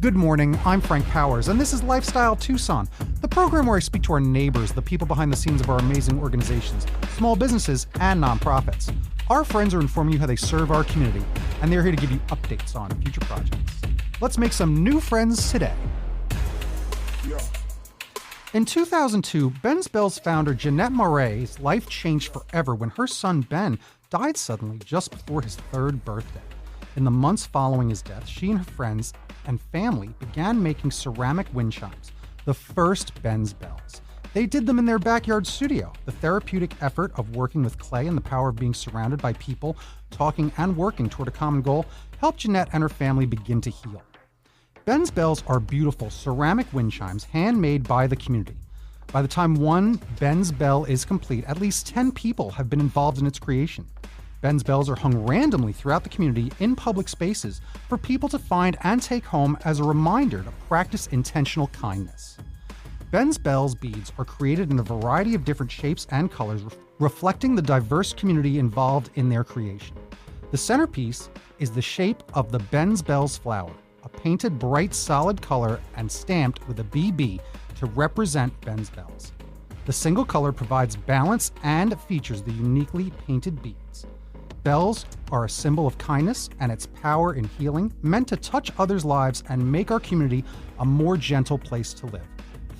Good morning, I'm Frank Powers, and this is Lifestyle Tucson, the program where I speak to our neighbors, the people behind the scenes of our amazing organizations, small businesses, and nonprofits. Our friends are informing you how they serve our community, and they're here to give you updates on future projects. Let's make some new friends today. In 2002, Ben's Bells founder Jeannette Maré's life changed forever when her son Ben died suddenly just before his third birthday. In the months following his death, she and her friends and family began making ceramic wind chimes, the first Ben's Bells. They did them in their backyard studio. The therapeutic effort of working with clay and the power of being surrounded by people, talking and working toward a common goal, helped Jeannette and her family begin to heal. Ben's Bells are beautiful ceramic wind chimes handmade by the community. By the time one Ben's Bell is complete, at least 10 people have been involved in its creation. Ben's Bells are hung randomly throughout the community in public spaces for people to find and take home as a reminder to practice intentional kindness. Ben's Bells beads are created in a variety of different shapes and colors, reflecting the diverse community involved in their creation. The centerpiece is the shape of the Ben's Bells flower, a painted bright solid color and stamped with a BB to represent Ben's Bells. The single color provides balance and features the uniquely painted beads. Bells are a symbol of kindness and its power in healing, meant to touch others' lives and make our community a more gentle place to live.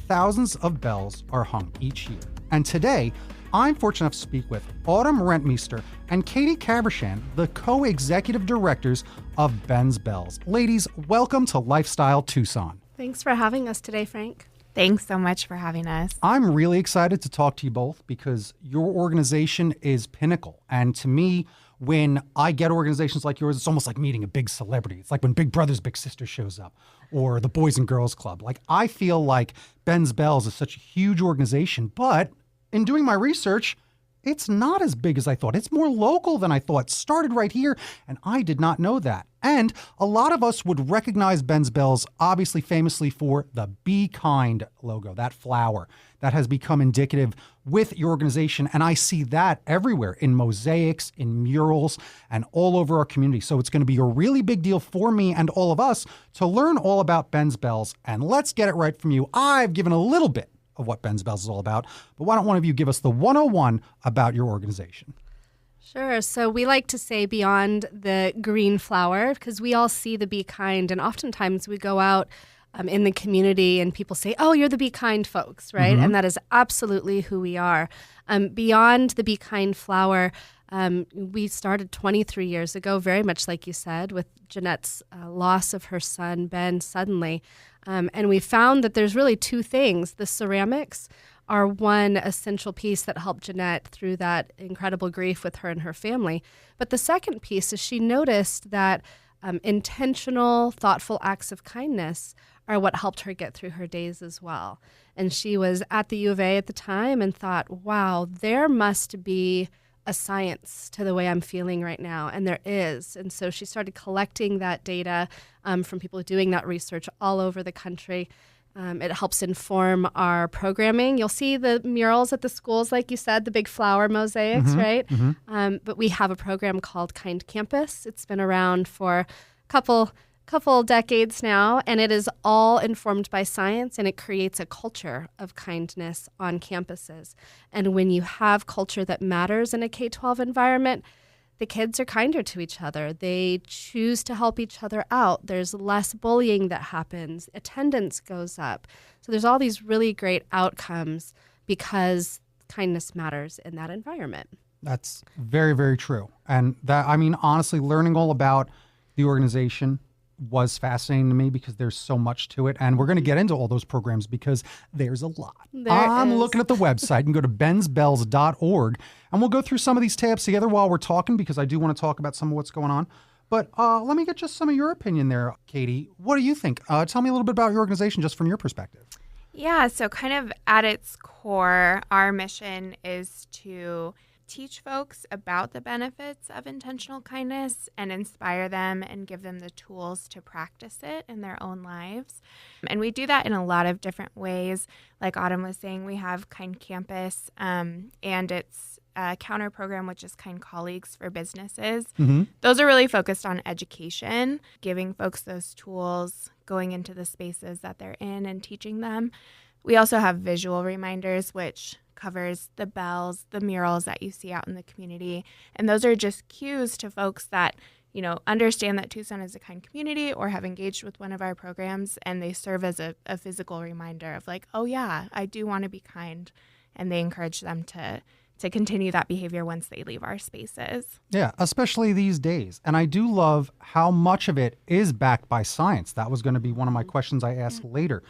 Thousands of bells are hung each year. And today, I'm fortunate enough to speak with Autumn Rentmeester and Kaevershan, the co-executive directors of Ben's Bells. Ladies, welcome to Lifestyle Tucson. Thanks for having us today, Frank. Thanks so much for having us. I'm really excited to talk to you both because your organization is pinnacle. And to me, when I get organizations like yours, it's almost like meeting a big celebrity. It's like when Big Brother's Big Sister shows up or the Boys and Girls Club. Like, I feel like Ben's Bells is such a huge organization, but in doing my research, it's not as big as I thought. It's more local than I thought. It started right here, and I did not know that. And a lot of us would recognize Ben's Bells, obviously famously for the Be Kind logo, that flower that has become indicative with your organization. And I see that everywhere in mosaics, in murals, and all over our community. So it's going to be a really big deal for me and all of us to learn all about Ben's Bells. And let's get it right from you. I've given a little bit of what Ben's Bells is all about, but why don't one of you give us the 101 about your organization? Sure. So we like to say beyond the green flower, because we all see the Be Kind, and oftentimes we go out in the community and people say, oh, you're the Be Kind folks, right? Mm-hmm. And that is absolutely who we are. Beyond the Be Kind flower, we started 23 years ago, very much like you said, with Jeanette's loss of her son, Ben, suddenly. And we found that there's really two things. The ceramics are one essential piece that helped Jeannette through that incredible grief with her and her family. But the second piece is she noticed that intentional, thoughtful acts of kindness are what helped her get through her days as well. And she was at the U of A at the time and thought, wow, there must be a science to the way I'm feeling right now, and there is. And so she started collecting that data from people doing that research all over the country. It helps inform our programming. You'll see the murals at the schools, like you said, the big flower mosaics, mm-hmm, right? Mm-hmm. But we have a program called Kind Campus. It's been around for a couple decades now, and it is all informed by science, and it creates a culture of kindness on campuses. And when you have culture that matters in a K-12 environment, the kids are kinder to each other. They choose to help each other out. There's less bullying that happens. Attendance goes up. So there's all these really great outcomes because kindness matters in that environment. That's very, very true. And that, I mean, honestly, learning all about the organization was fascinating to me because there's so much to it. And we're going to get into all those programs because there's a lot. I'm looking at the website and go to bensbells.org, and we'll go through some of these tabs together while we're talking because I do want to talk about some of what's going on. But let me get just some of your opinion there, Katie. What do you think? Tell me a little bit about your organization just from your perspective. Yeah, so kind of at its core, our mission is to teach folks about the benefits of intentional kindness and inspire them and give them the tools to practice it in their own lives. And we do that in a lot of different ways. Like Autumn was saying, we have Kind Campus, and it's a counter program, which is Kind Colleagues for Businesses. Mm-hmm. Those are really focused on education, giving folks those tools, going into the spaces that they're in and teaching them. We also have visual reminders, which covers the bells, the murals that you see out in the community. And those are just cues to folks that, understand that Tucson is a kind community or have engaged with one of our programs, and they serve as a physical reminder of like, oh yeah, I do want to be kind. And they encourage them to continue that behavior once they leave our spaces. Yeah, especially these days. And I do love how much of it is backed by science. That was going to be one of my questions I asked later.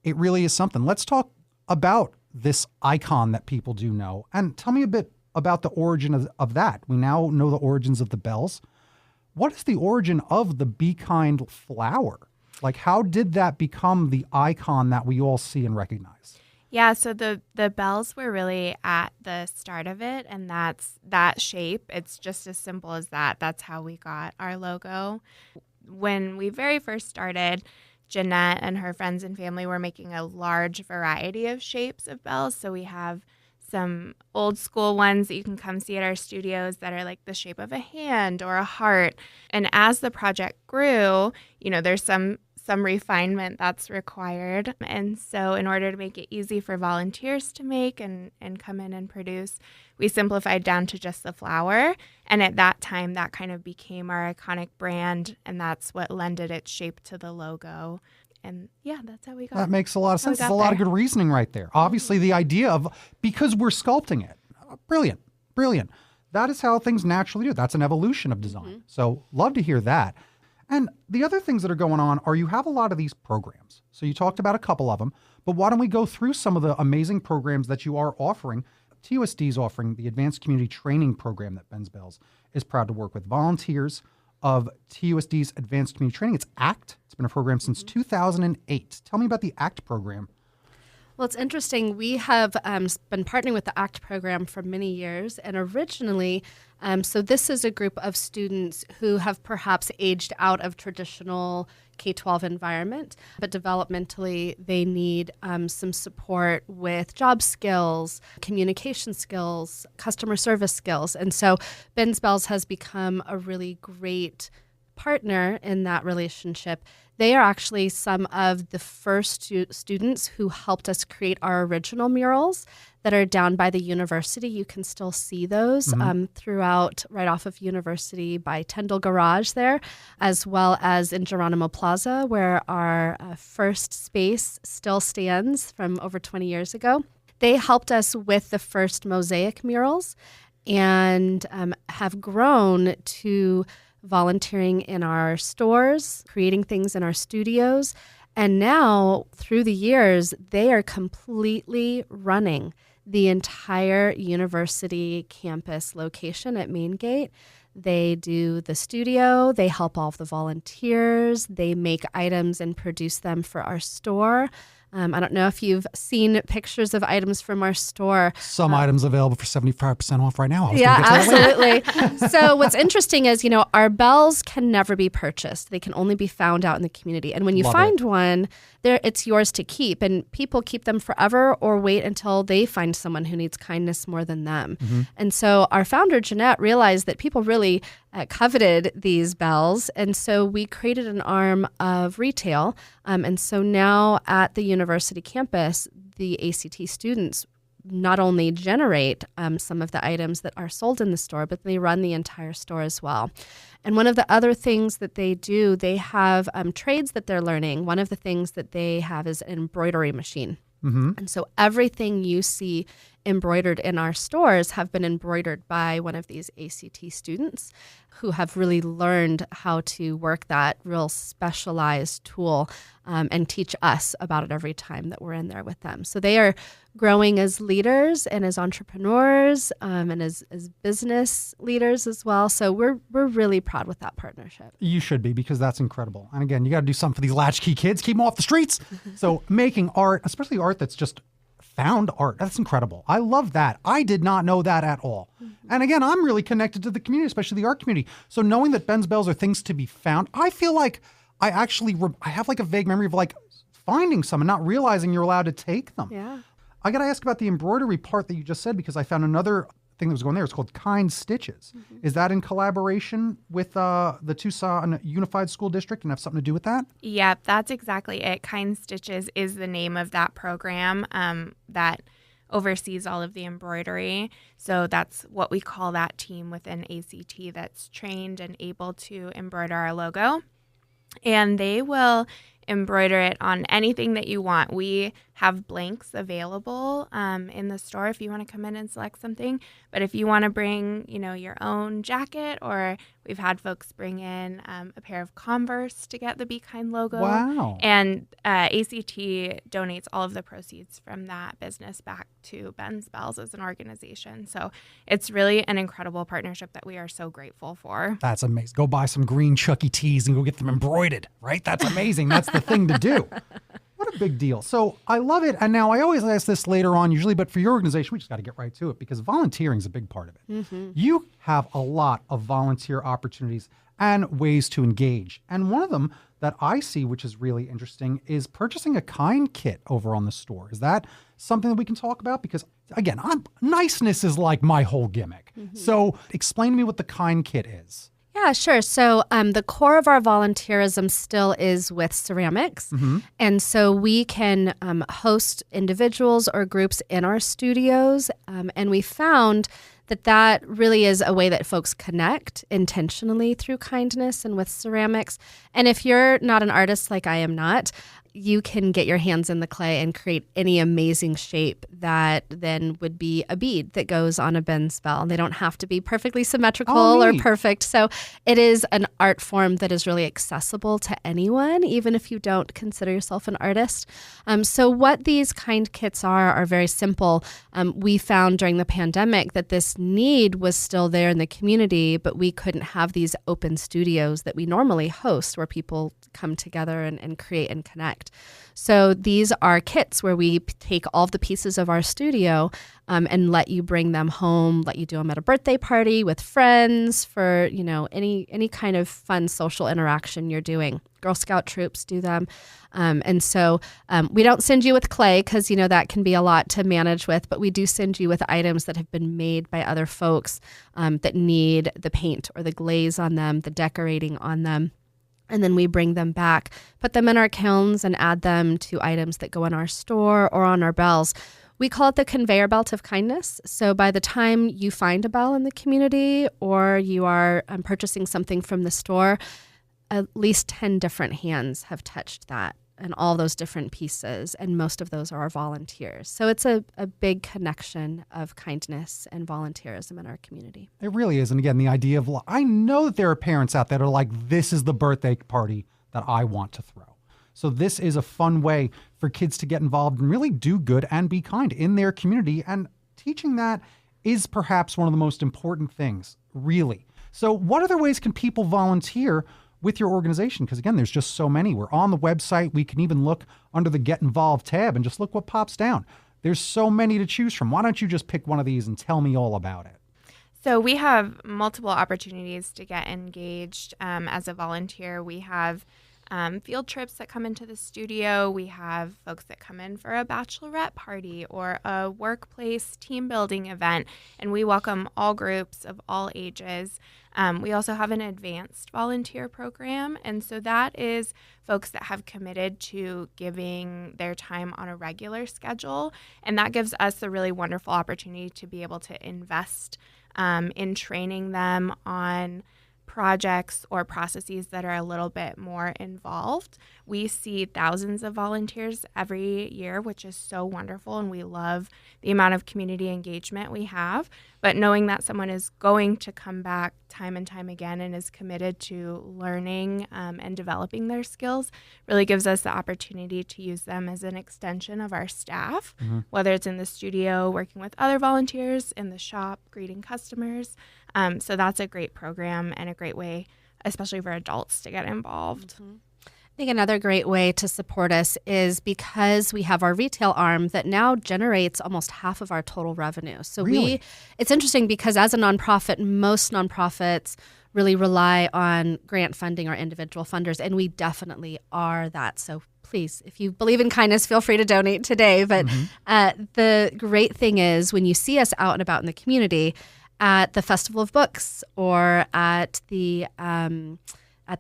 It really is something. Let's talk about this icon that people do know. And tell me a bit about the origin of that. We now know the origins of the bells. What is the origin of the Be Kind flower? Like, how did that become the icon that we all see and recognize? Yeah, so the bells were really at the start of it, and that's that shape. It's just as simple as that. That's how we got our logo. When we very first started, Jeannette and her friends and family were making a large variety of shapes of bells. So we have some old school ones that you can come see at our studios that are like the shape of a hand or a heart. And as the project grew, there's some refinement that's required. And so in order to make it easy for volunteers to make and come in and produce, we simplified down to just the flower. And at that time, that kind of became our iconic brand. And that's what lended its shape to the logo. And yeah, that's how we got. That makes a lot of sense. There's a lot there. of good reasoning right there. Obviously, the idea of, because we're sculpting it. Brilliant. Brilliant. That is how things naturally do. That's an evolution of design. Mm-hmm. So love to hear that. And the other things that are going on are you have a lot of these programs. So you talked about a couple of them, but why don't we go through some of the amazing programs that you are offering? TUSD is offering the Advanced Community Training Program that Ben's Bells is proud to work with volunteers of TUSD's Advanced Community Training. It's ACT. It's been a program since 2008. Tell me about the ACT program. Well, it's interesting. We have been partnering with the ACT program for many years. And originally, so this is a group of students who have perhaps aged out of traditional K-12 environment, but developmentally they need some support with job skills, communication skills, customer service skills. And so Ben's Bells has become a really great partner in that relationship. They are actually some of the first students who helped us create our original murals that are down by the university. You can still see those throughout, right off of University by Tyndall Garage there, as well as in Geronimo Plaza, where our first space still stands from over 20 years ago. They helped us with the first mosaic murals and have grown to volunteering in our stores, creating things in our studios. And now, through the years, they are completely running the entire university campus location at Main Gate. They do the studio, they help all of the volunteers, they make items and produce them for our store. I don't know if you've seen pictures of items from our store. Some items available for 75% off right now. Yeah, absolutely. So what's interesting is, our bells can never be purchased. They can only be found out in the community. And when you find one, it's yours to keep. And people keep them forever or wait until they find someone who needs kindness more than them. Mm-hmm. And so our founder, Jeannette, realized that people really coveted these bells. And so we created an arm of retail. And so now at the university campus, the ACT students not only generate some of the items that are sold in the store, but they run the entire store as well. And one of the other things that they do, they have trades that they're learning. One of the things that they have is an embroidery machine. Mm-hmm. And so everything you see embroidered in our stores have been embroidered by one of these ACT students who have really learned how to work that real specialized tool and teach us about it every time that we're in there with them. So they are growing as leaders and as entrepreneurs and as business leaders as well. So we're really proud with that partnership. You should be, because that's incredible. And again, you got to do something for these latchkey kids, keep them off the streets. So making art, especially art that's just found art, that's incredible. I love that. I did not know that at all. Mm-hmm. And again, I'm really connected to the community, especially the art community. So knowing that Ben's Bells are things to be found, I feel like I actually, I have like a vague memory of like finding some and not realizing you're allowed to take them. Yeah. I got to ask about the embroidery part that you just said, because I found another thing that was going there. It's called Kind Stitches. Is that in collaboration with the Tucson Unified School District and have something to do with that? Yep, that's exactly it. Kind Stitches is the name of that program that oversees all of the embroidery. So that's what we call that team within ACT that's trained and able to embroider our logo. And they will embroider it on anything that you want. We have blanks available in the store if you want to come in and select something. But if you want to bring, your own jacket, or we've had folks bring in a pair of Converse to get the Be Kind logo. Wow. And ACT donates all of the proceeds from that business back to Ben's Bells as an organization. So it's really an incredible partnership that we are so grateful for. That's amazing. Go buy some green Chucky tees and go get them embroidered, right? That's amazing. That's the thing to do. What a big deal. So I love it. And now I always ask this later on usually, but for your organization, we just got to get right to it because volunteering is a big part of it. You have a lot of volunteer opportunities and ways to engage. And one of them that I see, which is really interesting, is purchasing a Kind kit over on the store. Is that something that we can talk about? Because again, niceness is like my whole gimmick. So explain to me what the Kind kit is. Yeah, sure. So the core of our volunteerism still is with ceramics. And so we can host individuals or groups in our studios. And we found that really is a way that folks connect intentionally through kindness and with ceramics. And if you're not an artist like I am not, you can get your hands in the clay and create any amazing shape that then would be a bead that goes on a Ben's bell. They don't have to be perfectly symmetrical or perfect. So it is an art form that is really accessible to anyone, even if you don't consider yourself an artist. So what these Kind kits are very simple. We found during the pandemic that this need was still there in the community, but we couldn't have these open studios that we normally host where people come together and create and connect. So these are kits where we take all of the pieces of our studio and let you bring them home, let you do them at a birthday party with friends for, any kind of fun social interaction you're doing. Girl Scout troops do them. And so we don't send you with clay because, that can be a lot to manage with, but we do send you with items that have been made by other folks that need the paint or the glaze on them, the decorating on them. And then we bring them back, put them in our kilns and add them to items that go in our store or on our bells. We call it the conveyor belt of kindness. So by the time you find a bell in the community or you are purchasing something from the store, at least 10 different hands have touched that and all those different pieces. And most of those are our volunteers. So it's a big connection of kindness and volunteerism in our community. It really is. And again, the idea of, I know that there are parents out there that are like, this is the birthday party that I want to throw. So this is a fun way for kids to get involved and really do good and be kind in their community. And teaching that is perhaps one of the most important things, really. So what other ways can people volunteer with your organization? Because again, there's just so many. We're on the website. We can even look under the Get Involved tab and just look what pops down. There's so many to choose from. Why don't you just pick one of these and tell me all about it? So we have multiple opportunities to get engaged as a volunteer. We have field trips that come into the studio. We have folks that come in for a bachelorette party or a workplace team building event, and we welcome all groups of all ages. We also have an advanced volunteer program, and so that is folks that have committed to giving their time on a regular schedule, and that gives us a really wonderful opportunity to be able to invest in training them on projects or processes that are a little bit more involved. We see thousands of volunteers every year, which is so wonderful, and we love the amount of community engagement we have. But knowing that someone is going to come back time and time again and is committed to learning and developing their skills really gives us the opportunity to use them as an extension of our staff, whether it's in the studio, working with other volunteers, in the shop, greeting customers. So that's a great program and a great way, especially for adults, to get involved. I think another great way to support us is because we have our retail arm that now generates almost half of our total revenue. So Really? It's interesting because as a nonprofit, most nonprofits really rely on grant funding or individual funders, and we definitely are that. So please, if you believe in kindness, feel free to donate today. But the great thing is when you see us out and about in the community at the Festival of Books or at the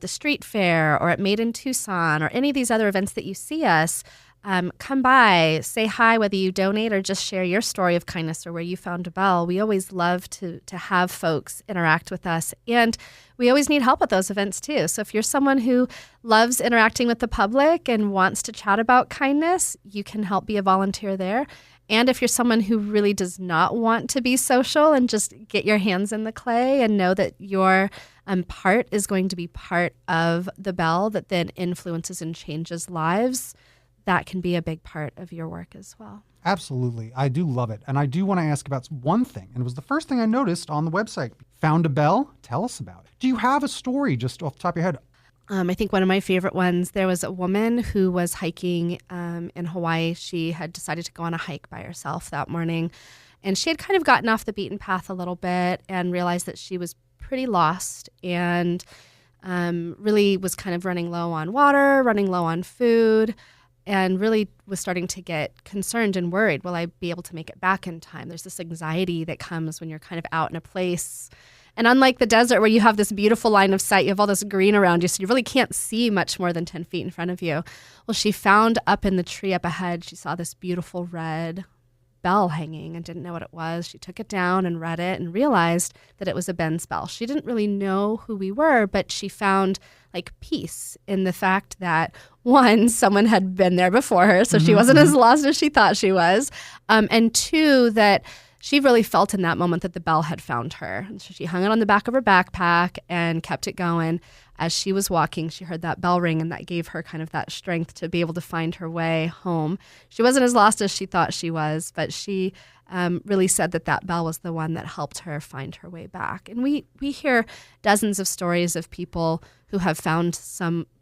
street fair or at Made in Tucson or any of these other events that you see us, come by, say hi, whether you donate or just share your story of kindness or where you found a bell. We always love to have folks interact with us. And we always need help at those events too. So if you're someone who loves interacting with the public and wants to chat about kindness, you can help be a volunteer there. And if you're someone who really does not want to be social and just get your hands in the clay and know that your part is going to be part of the bell that then influences and changes lives, that can be a big part of your work as well. Absolutely. I do love it. And I do want to ask about one thing. And it was the first thing I noticed on the website. Found a bell? Tell us about it. Do you have a story just off the top of your head? I think one of my favorite ones, there was a woman who was hiking in Hawaii. She had decided to go on a hike by herself that morning. And she had kind of gotten off the beaten path a little bit and realized that she was pretty lost and really was kind of running low on water, running low on food, and really was starting to get concerned and worried. Will I be able to make it back in time? There's this anxiety that comes when you're kind of out in a place. And unlike the desert where you have this beautiful line of sight, you have all this green around you, so you really can't see much more than 10 feet in front of you. Well, she found up in the tree up ahead, she saw this beautiful red bell hanging and didn't know what it was. She took it down and read it and realized that it was a Ben's bell. She didn't really know who we were, but she found like peace in the fact that, one, someone had been there before her, so she wasn't as lost as she thought she was, and two, that she really felt in that moment that the bell had found her. And so she hung it on the back of her backpack and kept it going. As she was walking, she heard that bell ring, and that gave her kind of that strength to be able to find her way home. She wasn't as lost as she thought she was, but she really said that that bell was the one that helped her find her way back. And we hear dozens of stories of people who have found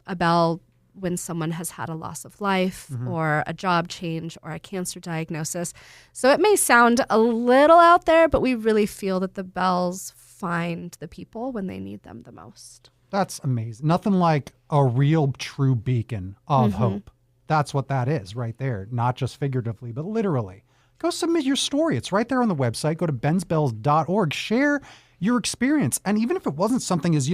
a bell when someone has had a loss of life or a job change or a cancer diagnosis. So it may sound a little out there, but we really feel that the bells find the people when they need them the most. That's amazing. Nothing like a real true beacon of hope. That's what that is right there. Not just figuratively, but literally. Go submit your story. It's right there on the website. Go to bensbells.org. Share your experience. And even if it wasn't something as,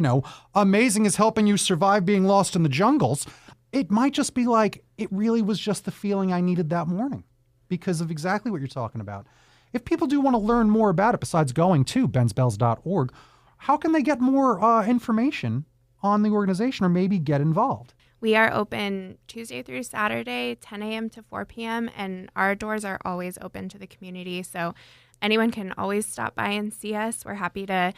amazing as helping you survive being lost in the jungles, it might just be like, it really was just the feeling I needed that morning because of exactly what you're talking about. If people do want to learn more about it, besides going to bensbells.org, how can they get more information on the organization or maybe get involved? We are open Tuesday through Saturday, 10 a.m. to 4 p.m., and our doors are always open to the community. So anyone can always stop by and see us. We're happy to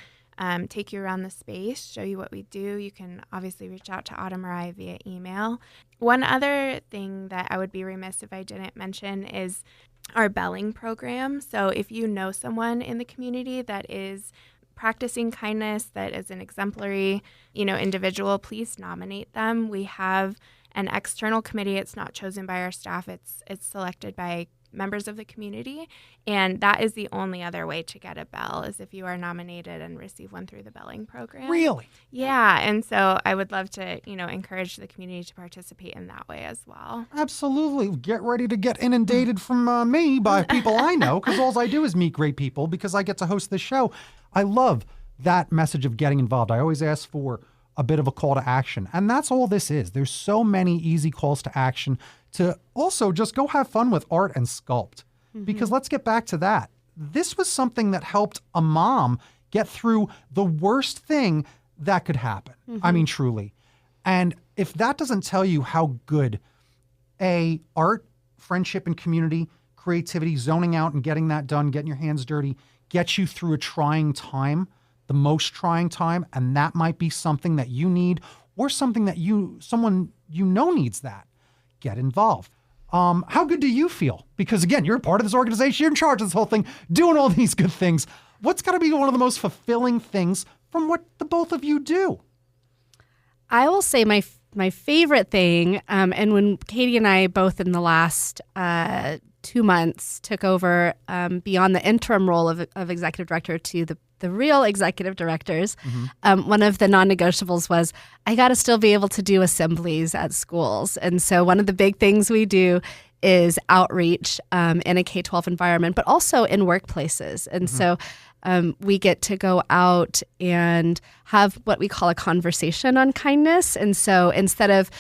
take you around the space, show you what we do. You can obviously reach out to Autumn or I via email. One other thing that I would be remiss if I didn't mention is our belling program. So if you know someone in the community that is practicing kindness, that is an exemplary, individual, please nominate them. We have an external committee. It's not chosen by our staff. It's selected by members of the community, and that is the only other way to get a bell is if you are nominated and receive one through the belling program. Really? Yeah, and so I would love to, encourage the community to participate in that way as well. Absolutely. Get ready to get inundated from me by people I know, because all I do is meet great people because I get to host this show. I love that message of getting involved. I always ask for a bit of a call to action, and that's all this is. There's so many easy calls to action to also just go have fun with art and sculpt. Because let's get back to that. This was something that helped a mom get through the worst thing that could happen. I mean, truly. And if that doesn't tell you how good art, friendship, and community, creativity, zoning out and getting that done, getting your hands dirty, gets you through a trying time, the most trying time, and that might be something that you need or something that someone needs that. Get involved. How good do you feel? Because again, you're a part of this organization, you're in charge of this whole thing, doing all these good things. What's got to be one of the most fulfilling things from what the both of you do? I will say my favorite thing, and when Katie and I both in the last 2 months took over beyond the interim role of executive director to the the real executive directors, one of the non-negotiables was, I got to still be able to do assemblies at schools. And so one of the big things we do is outreach in a K-12 environment, but also in workplaces. And so we get to go out and have what we call a conversation on kindness. And so instead of,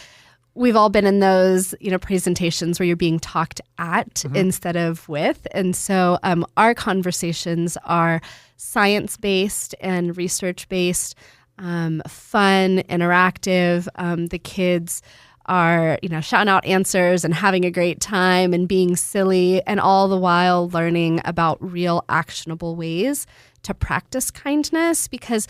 we've all been in those, presentations where you're being talked at instead of with. And so our conversations are science-based and research-based, fun, interactive. The kids are, shouting out answers and having a great time and being silly, and all the while learning about real actionable ways to practice kindness. Because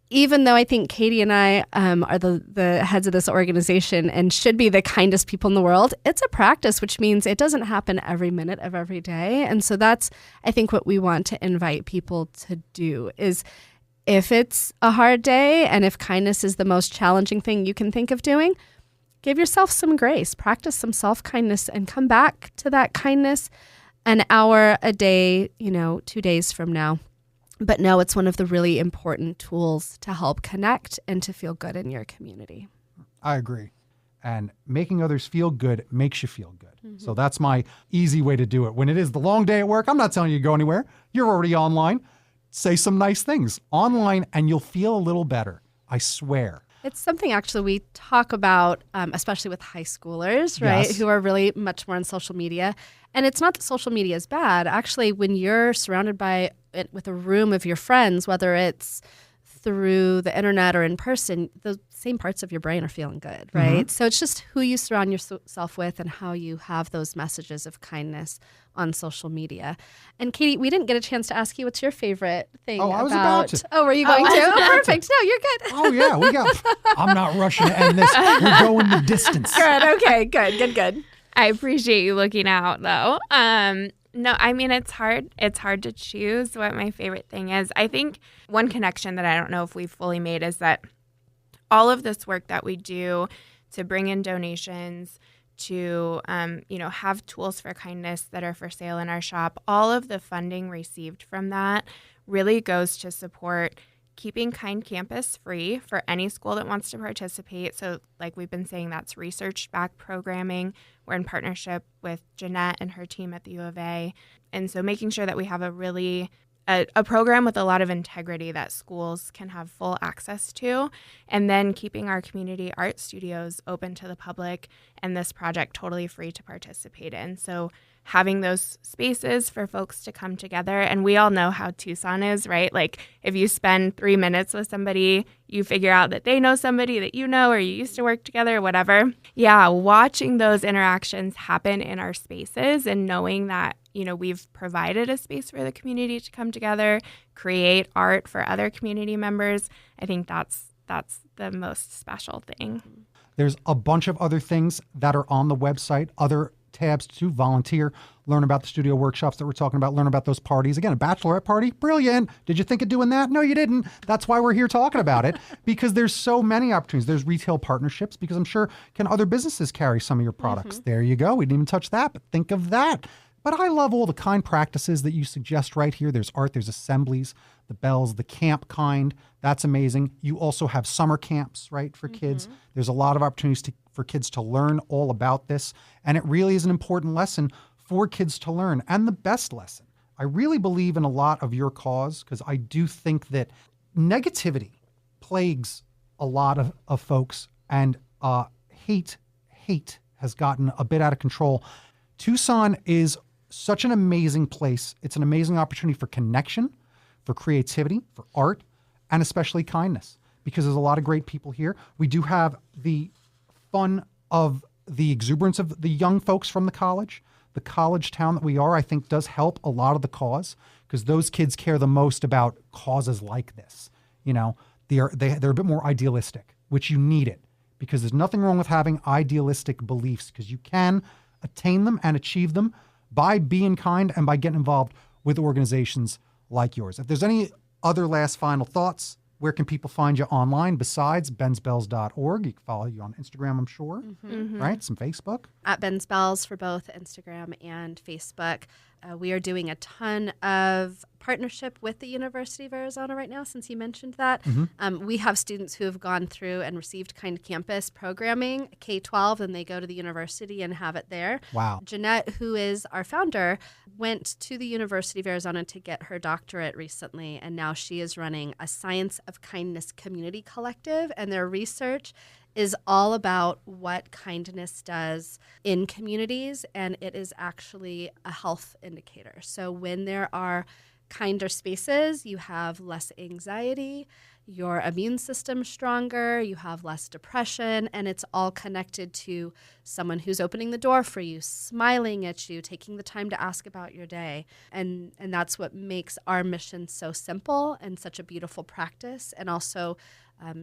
even though I think Katie and I are the heads of this organization and should be the kindest people in the world, it's a practice, which means it doesn't happen every minute of every day. And so that's, I think, what we want to invite people to do is, if it's a hard day and if kindness is the most challenging thing you can think of doing, give yourself some grace, practice some self-kindness, and come back to that kindness an hour a day, 2 days from now. But no, it's one of the really important tools to help connect and to feel good in your community. I agree. And making others feel good makes you feel good. So that's my easy way to do it. When it is the long day at work, I'm not telling you to go anywhere. You're already online. Say some nice things online and you'll feel a little better. I swear. It's something actually we talk about, especially with high schoolers, right, Yes. who are really much more on social media. And it's not that social media is bad. Actually, when you're surrounded by it with a room of your friends, whether it's through the internet or in person, the same parts of your brain are feeling good, right? So it's just who you surround yourself with and how you have those messages of kindness on social media. And Katie, we didn't get a chance to ask you what's your favorite thing about... I was about to. Oh, were you going to? Oh, perfect. No, you're good. Oh, yeah, I'm not rushing to end this. We're going the distance. Good. Okay, good. I appreciate you looking out, though. No, I mean, it's hard. It's hard to choose what my favorite thing is. I think one connection that I don't know if we've fully made is that all of this work that we do to bring in donations, to have tools for kindness that are for sale in our shop, all of the funding received from that really goes to support keeping Kind Campus free for any school that wants to participate. So like we've been saying, that's research-backed programming. We're in partnership with Jeannette and her team at the U of A. And so making sure that we have a program with a lot of integrity that schools can have full access to, and then keeping our community art studios open to the public and this project totally free to participate in. So having those spaces for folks to come together. And we all know how Tucson is, right? Like if you spend 3 minutes with somebody, you figure out that they know somebody that you know, or you used to work together, or whatever. Yeah, watching those interactions happen in our spaces and knowing that, we've provided a space for the community to come together, create art for other community members. I think that's the most special thing. There's a bunch of other things that are on the website, other tabs to volunteer, learn about the studio workshops that we're talking about, learn about those parties. Again, a bachelorette party, brilliant. Did you think of doing that? No, you didn't. That's why we're here talking about it, because there's so many opportunities. There's retail partnerships, because I'm sure, can other businesses carry some of your products? There you go. We didn't even touch that, but think of that. But I love all the kind practices that you suggest right here. There's art, there's assemblies, the bells, the camp kind. That's amazing. You also have summer camps, right, for kids. There's a lot of opportunities for kids to learn all about this. And it really is an important lesson for kids to learn, and the best lesson. I really believe in a lot of your cause, because I do think that negativity plagues a lot of folks, and hate has gotten a bit out of control. Tucson is such an amazing place. It's an amazing opportunity for connection, for creativity, for art, and especially kindness, because there's a lot of great people here. We do have the fun of the exuberance of the young folks from the college. The college town that we are, I think, does help a lot of the cause, because those kids care the most about causes like this. They're a bit more idealistic, which you need it, because there's nothing wrong with having idealistic beliefs, because you can attain them and achieve them by being kind and by getting involved with organizations like yours. If there's any other last final thoughts, where can people find you online besides bensbells.org? You can follow you on Instagram, I'm sure, right? Some Facebook. At Ben's Bells for both Instagram and Facebook. We are doing a ton of partnership with the University of Arizona right now, since you mentioned that. We have students who have gone through and received Kind Campus programming, K-12, and they go to the university and have it there. Wow. Jeannette, who is our founder, went to the University of Arizona to get her doctorate recently, and now she is running a Science of Kindness community collective, and their research is all about what kindness does in communities, and it is actually a health indicator. So when there are kinder spaces, you have less anxiety, your immune system's stronger, you have less depression, and it's all connected to someone who's opening the door for you, smiling at you, taking the time to ask about your day. And that's what makes our mission so simple and such a beautiful practice, and also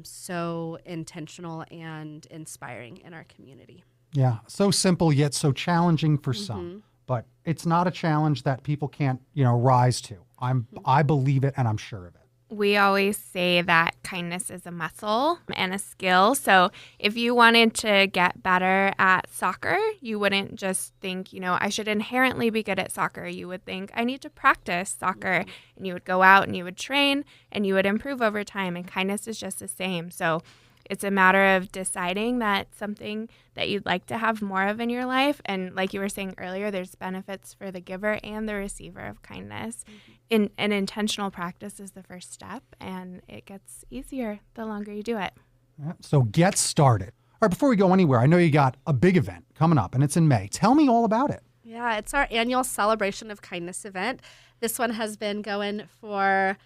so intentional and inspiring in our community. Yeah, so simple yet so challenging for some. But it's not a challenge that people can't, rise to. I believe it, and I'm sure of it. We always say that kindness is a muscle and a skill. So if you wanted to get better at soccer, you wouldn't just think, I should inherently be good at soccer. You would think, I need to practice soccer. And you would go out and you would train and you would improve over time. And kindness is just the same. So it's a matter of deciding that something that you'd like to have more of in your life. And like you were saying earlier, there's benefits for the giver and the receiver of kindness. An intentional practice is the first step, and it gets easier the longer you do it. Yeah, so get started. All right, before we go anywhere, I know you got a big event coming up, and it's in May. Tell me all about it. Yeah, it's our annual Celebration of Kindness event. This one has been going for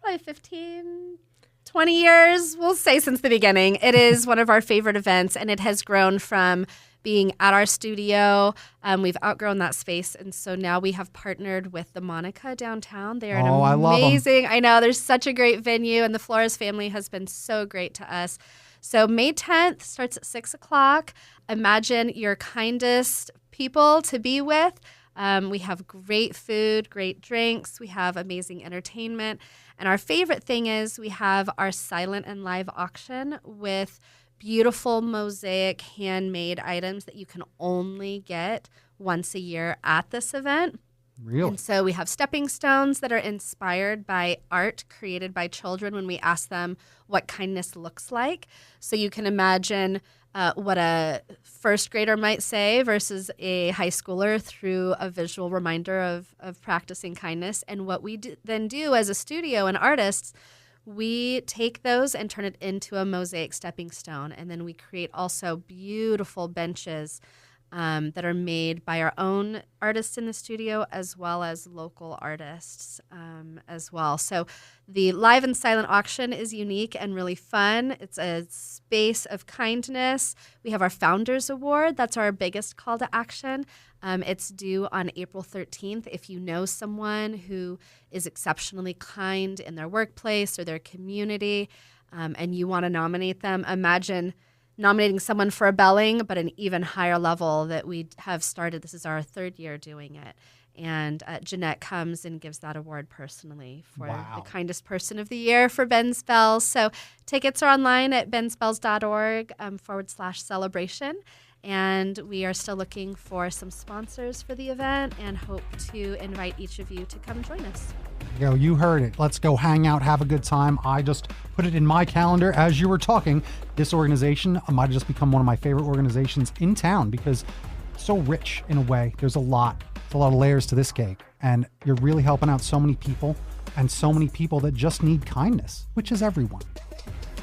probably 15, 20 years, we'll say, since the beginning. It is one of our favorite events, and it has grown from being at our studio. We've outgrown that space, and so now we have partnered with the Monica downtown. They are amazing. I know, there's such a great venue, and the Flores family has been so great to us. So May 10th starts at 6 o'clock. Imagine your kindest people to be with. We have great food, great drinks. We have amazing entertainment. And our favorite thing is we have our silent and live auction with beautiful mosaic handmade items that you can only get once a year at this event. Really? And so we have stepping stones that are inspired by art created by children when we ask them what kindness looks like. So you can imagine what a first grader might say versus a high schooler through a visual reminder of practicing kindness. And what we then do as a studio and artists, we take those and turn it into a mosaic stepping stone. And then we create also beautiful benches that are made by our own artists in the studio as well as local artists as well. So the live and silent auction is unique and really fun. It's a space of kindness. We have our Founders Award. That's our biggest call to action. It's due on April 13th. If you know someone who is exceptionally kind in their workplace or their community and you want to nominate them, imagine nominating someone for a belling, but an even higher level that we have started. This is our third year doing it. And Jeannette comes and gives that award personally for the kindest person of the year for Ben's Bells. So tickets are online at bensbells.org/celebration. And we are still looking for some sponsors for the event and hope to invite each of you to come join us. You heard it. Let's go hang out, have a good time. I just put it in my calendar as you were talking. This organization might have just become one of my favorite organizations in town because it's so rich in a way. There's a lot of layers to this cake. And you're really helping out so many people and so many people that just need kindness, which is everyone.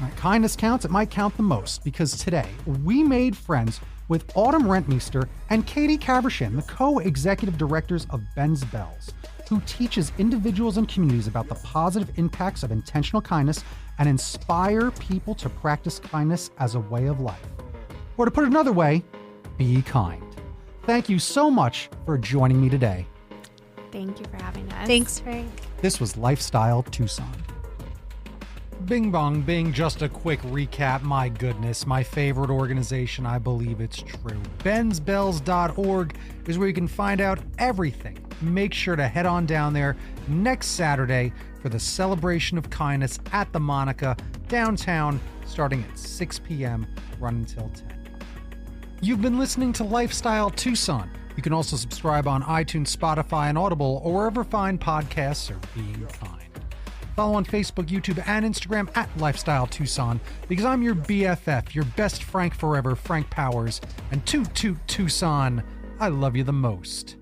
All right, kindness counts. It might count the most because today we made friends with Autumn Rentmeester and Katie Kaevershan, the co-executive directors of Ben's Bells, who teaches individuals and communities about the positive impacts of intentional kindness and inspire people to practice kindness as a way of life. Or to put it another way, be kind. Thank you so much for joining me today. Thank you for having us. Thanks, Frank. This was Lifestyle Tucson. Bing bong bing, just a quick recap. My goodness, my favorite organization, I believe it's true. bensbells.org is where you can find out everything. Make sure to head on down there next Saturday for the celebration of kindness at the Monica downtown, starting at 6 p.m., run until 10. You've been listening to Lifestyle Tucson, You can also subscribe on iTunes, Spotify, and Audible, or wherever fine podcasts are being kind. Follow on Facebook, YouTube, and Instagram at Lifestyle Tucson, because I'm your BFF, your best Frank forever, Frank Powers, and toot toot Tucson, I love you the most.